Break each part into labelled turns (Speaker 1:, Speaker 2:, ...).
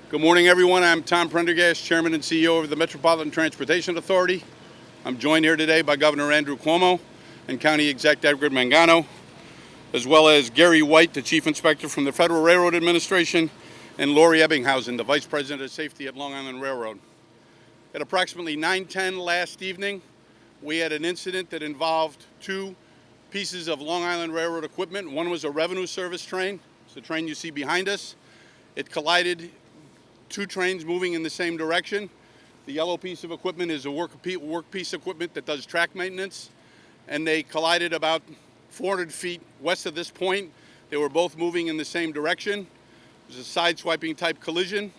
Speaker 1: Good morning, everyone. I'm Tom Prendergast, Chairman and CEO of the Metropolitan Transportation Authority. I'm joined here today by Governor Andrew Cuomo and County Exec Edward Mangano, as well as Gary White, the Chief Inspector from the Federal Railroad Administration, and Lori Ebbinghausen, the Vice President of Safety at Long Island Railroad. At approximately 9:10 last evening, we had an incident that involved two pieces of Long Island Railroad equipment. One was a revenue service train. It's the train you see behind us. It collided two trains moving in the same direction. The yellow piece of equipment is a work piece equipment that does track maintenance, and they collided about 400 feet west of this point. They were both moving in the same direction. It was a side-swiping type collision,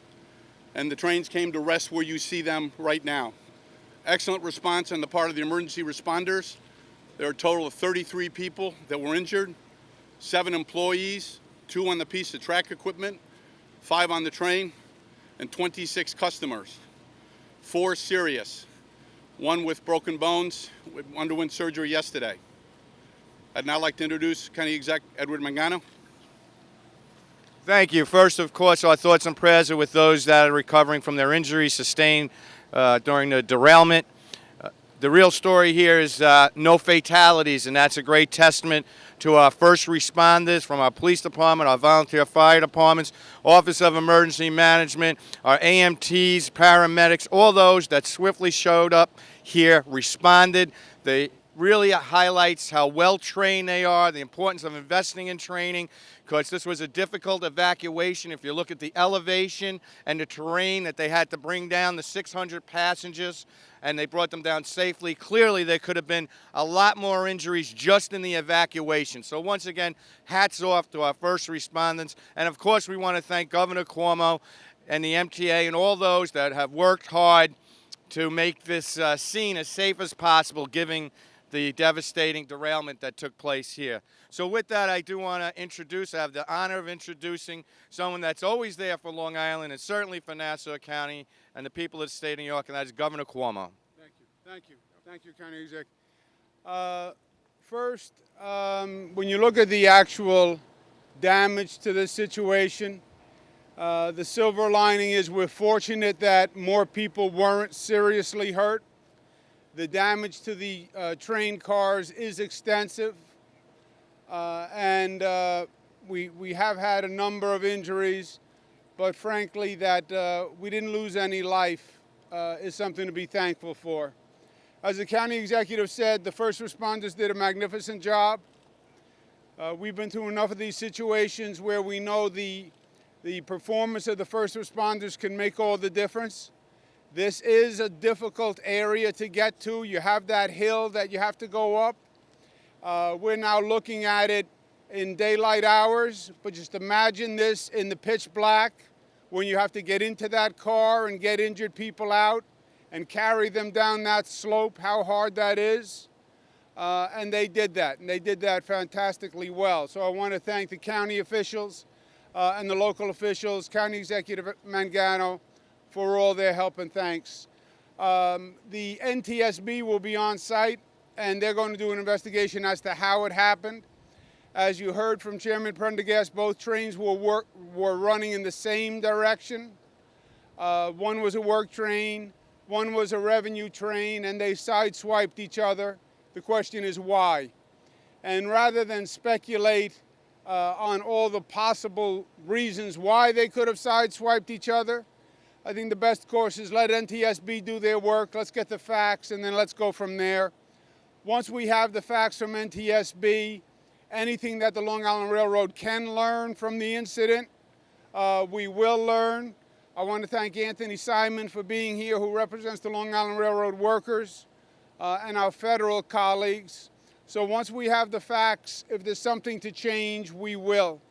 Speaker 1: and the trains came to rest where you see them right now. Excellent response on the part of the emergency responders. There are a total of 33 people that were injured, 7 employees, 2 on the piece of track equipment, 5 on the train, and 26 customers. 4 serious, 1 with broken bones, underwent surgery yesterday. I'd now like to introduce County Exec Edward Mangano.
Speaker 2: Thank you. First, of course, our thoughts and prayers are with those that are recovering from their injuries sustained during the derailment. The real story here is no fatalities, and that's a great testament to our first responders from our police department, our volunteer fire departments, Office of Emergency Management, our AMTs, paramedics, all those that swiftly showed up here, responded. They really highlights how well trained they are, the importance of investing in training, because this was a difficult evacuation. If you look at the elevation and the terrain that they had to bring down the 600 passengers, and they brought them down safely, clearly there could have been a lot more injuries just in the evacuation. So once again, hats off to our first responders. And of course, we want to thank Governor Cuomo and the MTA and all those that have worked hard to make this scene as safe as possible, given the devastating derailment that took place here. So with that, I do want to I have the honor of introducing someone that's always there for Long Island and certainly for Nassau County and the people of the state of New York, and that's Governor Cuomo.
Speaker 3: Thank you, County Exec. First, when you look at the actual damage to this situation, the silver lining is we're fortunate that more people weren't seriously hurt. The damage to the train cars is extensive, and we have had a number of injuries, but frankly that we didn't lose any life is something to be thankful for. As the county executive said, the first responders did a magnificent job. We've been through enough of these situations where we know the performance of the first responders can make all the difference. This is a difficult area to get to. You have that hill that you have to go up. We're now looking at it in daylight hours, but just imagine this in the pitch black when you have to get into that car and get injured people out and carry them down that slope, how hard that is. And they did that, and they did that fantastically well. So I want to thank the county officials and the local officials, County Executive Mangano, for all their help and thanks. The NTSB will be on site, and they're going to do an investigation as to how it happened. As you heard from Chairman Prendergast, both trains were running in the same direction. One was a work train, one was a revenue train, and they sideswiped each other. The question is why? And rather than speculate on all the possible reasons why they could have sideswiped each other, I think the best course is let NTSB do their work. Let's get the facts, and then let's go from there. Once we have the facts from NTSB, anything that the Long Island Railroad can learn from the incident, we will learn. I want to thank Anthony Simon for being here, who represents the Long Island Railroad workers and our federal colleagues. So once we have the facts, if there's something to change, we will.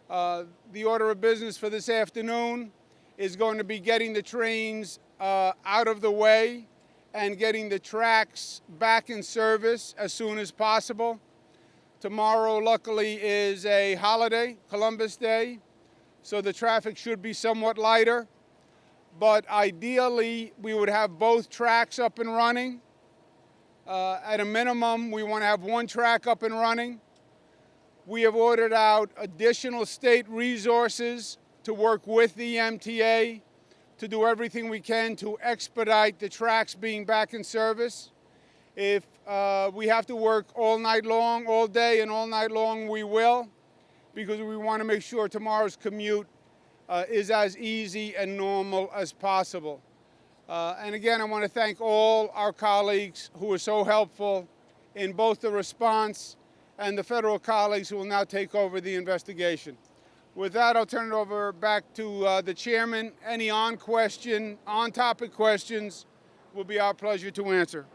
Speaker 3: The order of business for this afternoon is going to be getting the trains out of the way and getting the tracks back in service as soon as possible. Tomorrow, luckily, is a holiday, Columbus Day, so the traffic should be somewhat lighter. But ideally, we would have both tracks up and running. At a minimum, we want to have one track up and running. We have ordered out additional state resources to work with the MTA to do everything we can to expedite the tracks being back in service. If we have to work all night long, all day and all night long, we will, because we want to make sure tomorrow's commute is as easy and normal as possible. And again, I want to thank all our colleagues who were so helpful in both the response and the federal colleagues who will now take over the investigation. With that, I'll turn it over back to the chairman. Any on-topic questions will be our pleasure to answer.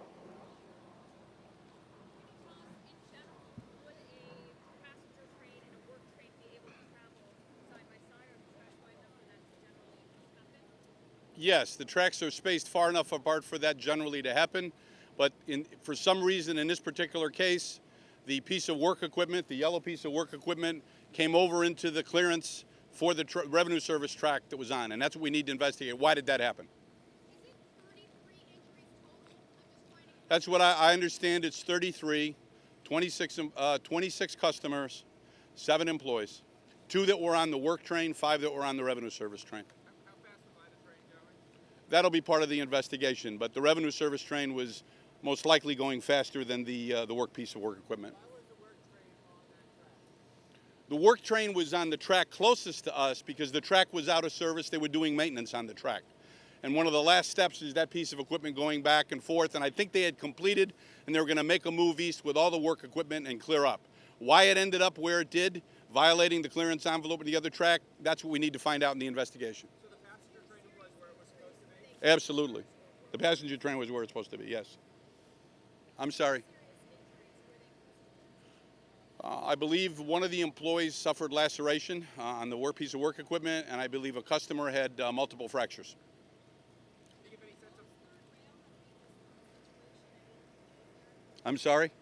Speaker 1: Yes, the tracks are spaced far enough apart for that generally to happen, but for some reason in this particular case, the piece of work equipment, the yellow piece of work equipment, came over into the clearance for the revenue service track that was on, and that's what we need to investigate. Why did that happen?
Speaker 4: Is it 33 injuries total? I'm just trying to...
Speaker 1: That's what I understand. It's 33, 26 customers, 7 employees, 2 that were on the work train, 5 that were on the revenue service train.
Speaker 5: How fast was the train going?
Speaker 1: That'll be part of the investigation, but the revenue service train was most likely going faster than the work piece of work equipment.
Speaker 5: Why was the work train on that track?
Speaker 1: The work train was on the track closest to us because the track was out of service. They were doing maintenance on the track. And one of the last steps is that piece of equipment going back and forth, and I think they had completed, and they were going to make a move east with all the work equipment and clear up. Why it ended up where it did, violating the clearance envelope of the other track, that's what we need to find out in the investigation.
Speaker 5: So the passenger train was where it was supposed to be?
Speaker 1: Absolutely. The passenger train was where it's supposed to be, yes. I'm sorry. I believe one of the employees suffered laceration on the work piece of work equipment, and I believe a customer had multiple fractures.
Speaker 5: Did you give any sense of...
Speaker 1: I'm sorry?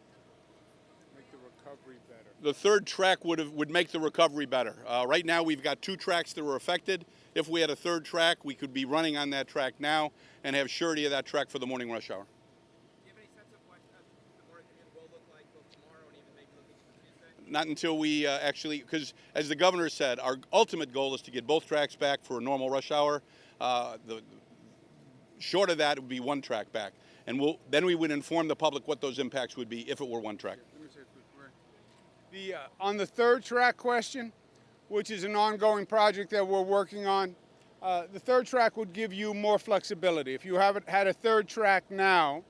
Speaker 3: Make the recovery better.
Speaker 1: The third track would make the recovery better. Right now we've got 2 tracks that were affected. If we had a third track, we could be running on that track now and have surety of that track for the morning rush hour.
Speaker 5: Do you have any sense of what the market will look like both tomorrow and even maybe looking into Tuesday?
Speaker 1: Not until we actually, because as the governor said, our ultimate goal is to get both tracks back for a normal rush hour. Short of that, it would be 1 track back. And then we would inform the public what those impacts would be if it were 1 track.
Speaker 3: On the third track question, which is an ongoing project that we're working on, the third track would give you more flexibility. If you haven't had a third track now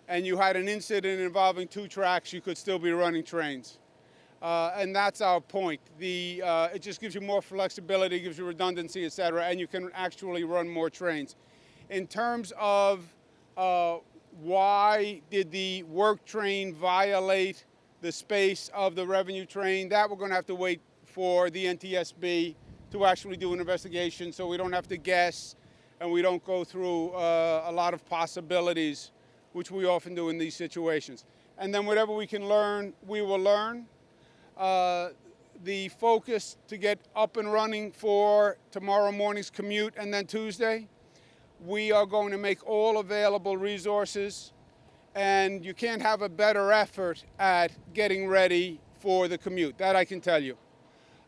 Speaker 3: and you had an incident involving 2 tracks, you could still be running trains. And that's our point. It just gives you more flexibility, gives you redundancy, et cetera, and you can actually run more trains. In terms of why did the work train violate the space of the revenue train, that we're going to have to wait for the NTSB to actually do an investigation so we don't have to guess and we don't go through a lot of possibilities, which we often do in these situations. And then whatever we can learn, we will learn. The focus to get up and running for tomorrow morning's commute and then Tuesday, we are going to make all available resources, and you can't have a better effort at getting ready for the commute. That I can tell you.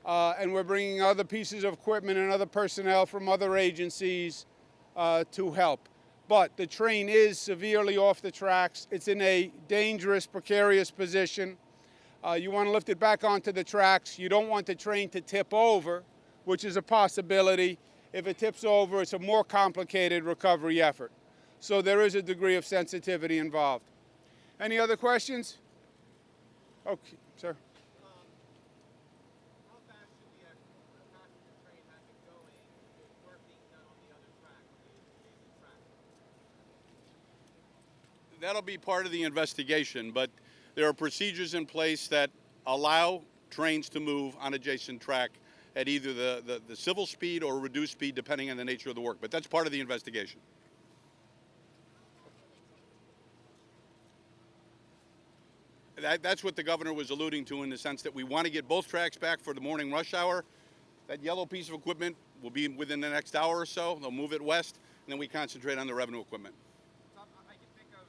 Speaker 3: And we're bringing other pieces of equipment and other personnel from other agencies to help. But the train is severely off the tracks. It's in a dangerous, precarious position. You want to lift it back onto the tracks. You don't want the train to tip over, which is a possibility. If it tips over, it's a more complicated recovery effort. So there is a degree of sensitivity involved. Any other questions? Okay, sir.
Speaker 5: How fast should the passenger train have been going with work being done on the other track, the adjacent track?
Speaker 1: That'll be part of the investigation, but there are procedures in place that allow trains to move on adjacent track at either the civil speed or reduced speed, depending on the nature of the work. But that's part of the investigation. That's what the governor was alluding to, in the sense that we want to get both tracks back for the morning rush hour. That yellow piece of equipment will be within the next hour or so. They'll move it west, and then we concentrate on the revenue equipment.
Speaker 5: So I can think of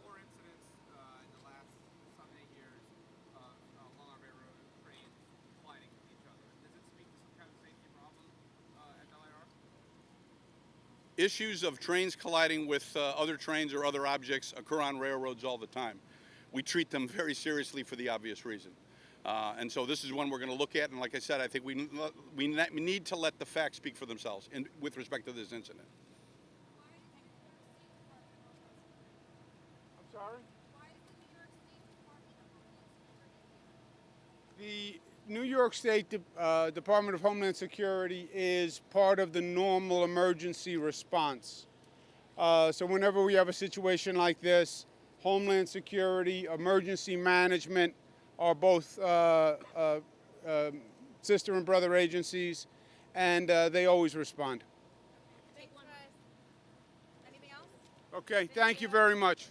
Speaker 5: 4 incidents in the last 7-8 years of along our railroad trains colliding with each other. Does it speak to some kind of safety problem?
Speaker 1: Issues of trains colliding with other trains or other objects occur on railroads all the time. We treat them very seriously for the obvious reason. And so this is one we're going to look at. And like I said, I think we need to let the facts speak for themselves with respect to this incident.
Speaker 3: I'm sorry?
Speaker 4: Why is the New York State Department of Homeland Security here?
Speaker 3: The New York State Department of Homeland Security is part of the normal emergency response. So whenever we have a situation like this, Homeland Security, emergency management are both sister and brother agencies, and they always respond.
Speaker 4: Thanks, guys. Anything else?
Speaker 3: Okay, thank you very much.